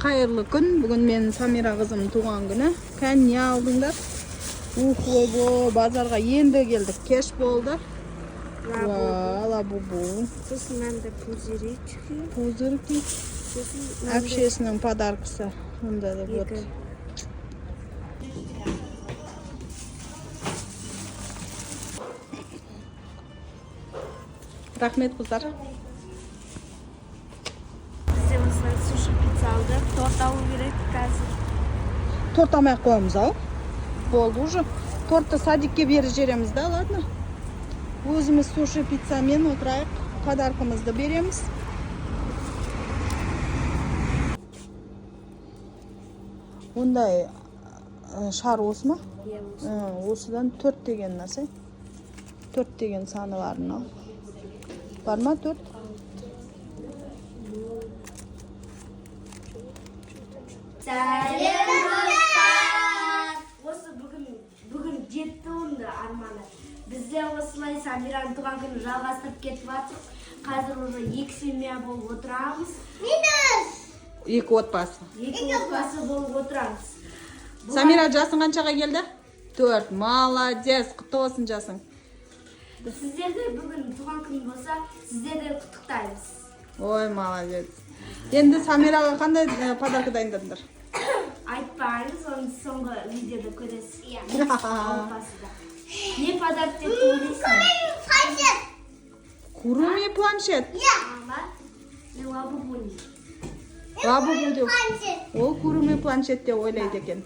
Hayırlı gün. Bugün men Samira kızım tuğan günü. Kan ne aldыңдар? Oybo, bazarga endi geldik. Kеш boldu. Лабубу. Сосын мынандай пузырик çıkıyor. Пузырик. Общественный подаркысы. Мында да вот. Рахмет кыздар. Бізде осылай суши пицца алдық. Торт алу керек қазір. Торт алмай коемыз ау. Болды уже. Тортты садикке беріп жереміз да, ладно? Өзіміз суши пиццамен отырайық. Подаркымызды береміз. Ондай шар осы ма? Осыдан 4 деген нәрсе. 4 деген саны бар мынау. Бар ма 4? Осы бүгін жетті онда арманы. Бізде осылай Самираның туған күнін жалғастырып кетіп жатыр. Қазір уже 2 семья болып отырамыз. Екі отбасы. 2 отбасы болып отырамыз. Самира жасың қаншаға келді? 4. Молодец, құтты болсын жасың. Сіздерде бүгін туған күн болса, сіздерді құттықтаймыз. Ой, молодец. Енді Самираға қандай подарка дайындадыңдар? Айтпаңыз, оны соңғы видеода көресіз. Не подарок деп ойлайсың? Куруми планшет. Лабубу деп. Ол куруми планшет деп ойлайды екен.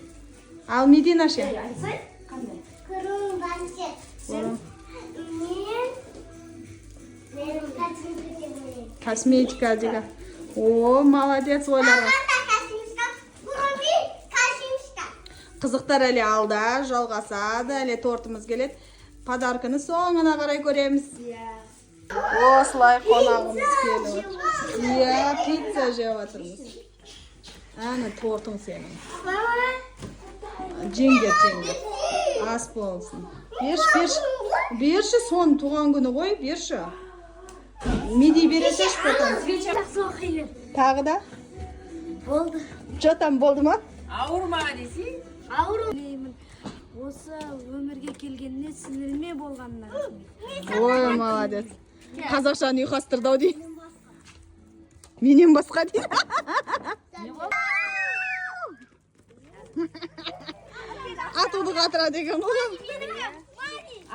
Ал Медина ше? Айтсай, қандай? Куруми планшет. Мен Косметика деген. О, молодец ойларға. Қызықтар әлі алда, жалғасады, әлі тортымыз келеді. Подарканы соңына қарай көреміз. Осылай қонағымыз келіп. Пицца жеп отырмыз. Әні тортың сенің. Жеңдер. Ас болсын. Берші сон туған күні ғой, берші. Меди бересеш потом. Тағы да? Болды. Жотам болды ма? Ауырма десей? Ауыру. Осы өмірге келгеніне сіңірме болғанына рахмет. Ой, молодец. Қазақшаны ұйқастырды-ау дейді. Менен басқа дейді. Атуды қатыра деген ғой.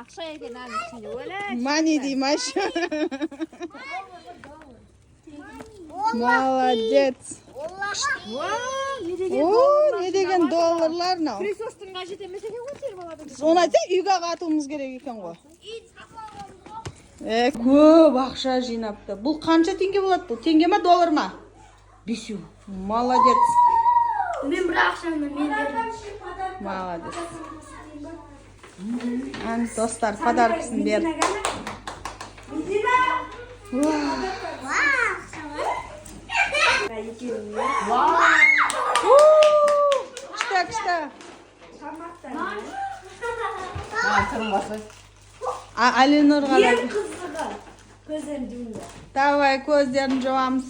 Ақша екен аның ішінде, өлі. Мани деймаш. Молодец. О, не деген долларлар мынау. Присостың қажет емес екен ғой сер балады. Соны айтса, үйге қатуымыз керек екен ғой. Көп ақша жинапты. Бұл қанша теңге болады бұл? Теңге ма, доллар ма? 5. Молодец. Мен бір ақшамды мен бердім. Молодец. Ан достар подаркасын бер. Күшті. Сырынбасы. Аленор ғара. Ең қызығы. Көздерін жұмды. Давай көздерін жауамыз.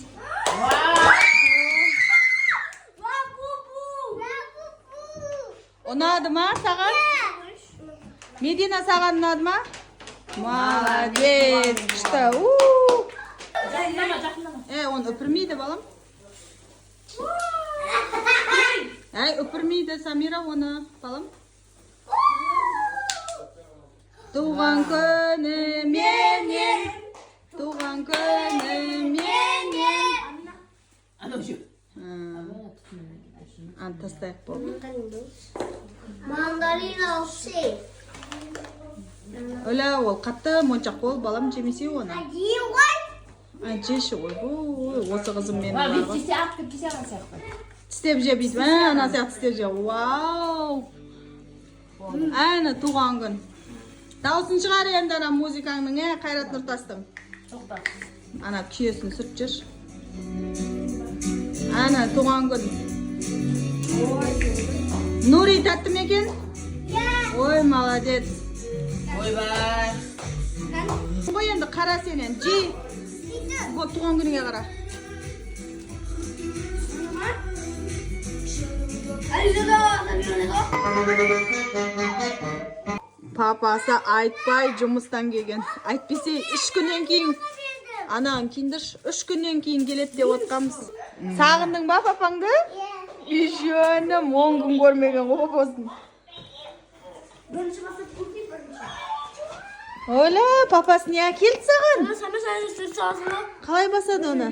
Ұнады ма саған? Медина саған ұнады ма? Молодец. Күшті. Оны үпірмейді балам. Үпірмейді Самира оны балам. Туған күні менен. Туған күні менен. Анау жүр. Тастайық болды. Мандарина алшы. Өлі ол қатты моншақ бол балам жемесе оны. Жеші ғой. Осы қызым менің бар ғой. Беттесе ақтып кесе аған сияқты. Тістеп же бейді. Ана сияқты тістеп же. Вау. Әні туған күн. Даусын шығар енді ана музыкаңның, Қайрат Нұртастың. Тоқта. Ана күйесін сүрт жүр. Әні туған күн. Нури тәтті ме екен? Ой, молодец. Ойбай. Қой енді қара сенен. Туған күніңе қара. Папасы айтпай жұмыстан келген. Айтпесе 3 күннен кейін анаң киндір 3 күннен кейін келеді деп отқанбыз. Сағындың ба папаңды? Үйшенім 10 күн көрмеген ғой папасын. Оля, папасы не әкелді саған? Қалай басады оны?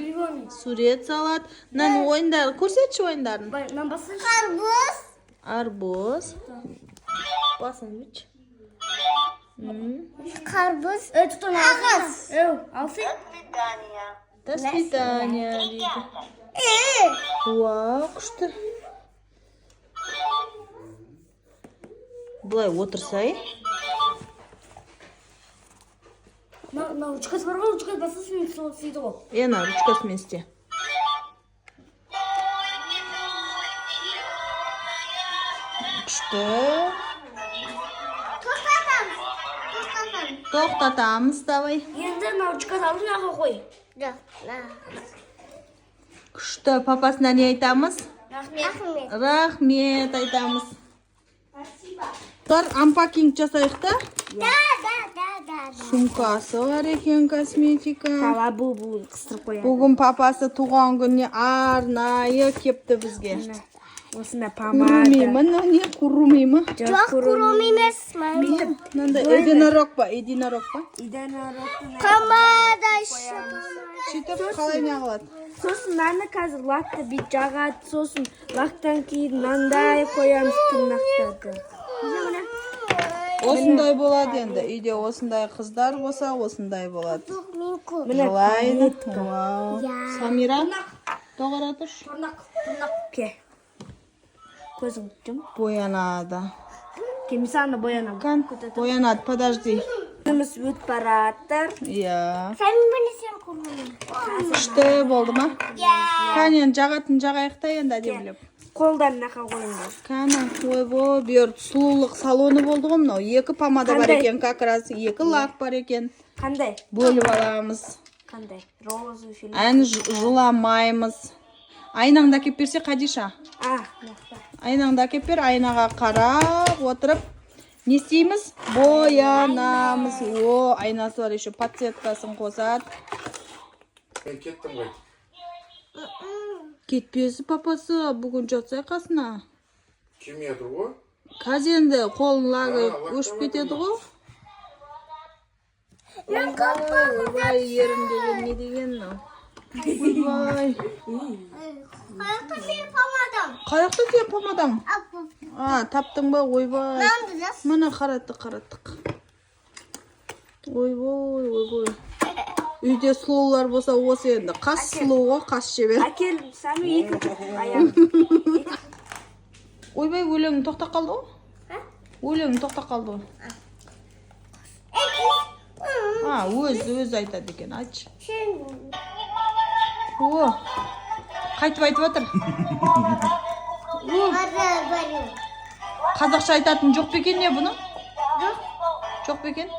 Сурет салады. Мынаның ойындары, көрсетші ойындарын. Карбуз. Арбуз. Басын бүч. Карбуз. Ağız. Alsın. До свидания дейді. Уа, күшті. Бұлай отырсай. На ручкасы бар ғой, ручкасы басасың, сол сөйді ғой. Ена, ручкасымен істе. Күшті. Тоқтатамыз, давай. Енді на ручкасы алдың аға қой. Күшті, папасына не айтамыз? Рахмет. Рахмет айтамыз. Тұр, ампакинг жасайық та? Да. Сумкасы бар екен, косметика. Сала бұл қыстырып қояды. Бүгін папасы туған күніне арнайы кепті бізге. Осында помада. Курумеймі, не курумеймі? Жоқ, құрым емес. Мынандай единорог па? Единорог па? Помада. Сөйтіп қалай не қылады? Сосын наны қазір лакты бит жағады, сосын лактан кейін мынандай қоямыз тырнақтарды. Осындай болады енді. Үйде осындай қыздар болса, осындай болады. Жылайды. Вау. Самира, тоғыра тұрш. Ке. Көзің жым. Боянады. Кемисаны боянам. Кан, боянады, подожди. Күніміз өтіп бараттыр. Иә. Сен мені сен құрым. Күшті болды ма? Кән енді жағатын жағайық та енді әдемілеп. Қолдан нақа қойыңдар. Кәні, ойбой, бүйір сұлулық салоны болды ғой мынау. 2 помада бар екен, как раз 2 лак бар екен. Қандай? Бөліп аламыз. Қандай? Розы филин. Ән жыламаймыз. Айнаңда кеп берсе, Қадиша. Нақты. Айнаңда кеп бер, айнаға қарап отырып. Не істейміз? Боянамыз. О, айнасы бар, еще подсветкасын қосады. Мен кеттім ғой. Кетпесі папасы, бүгін жатсай қасына. Кем еді ғой? Қазір енді қолын лағы өшіп кетеді ғой. Ойбай, ерім деген не деген мынау? Ойбай. Қаяқта сен помадам. Қаяқта сен помадаң? Таптың ба? Ойбай. Мына қараттық. Ойбой. Үйде сұлулар болса осы енді. Қас сұлу ғой, қас шебер. Әкел, сәні 2 аяқ. Ойбай, өлеңің тоқта қалды ғой? Өлеңің тоқта қалды ғой? Өз айтады екен, айтшы. О, қайтып айтып атыр. Қазақша айтатын жоқ бекен не бұны? Жоқ бекен?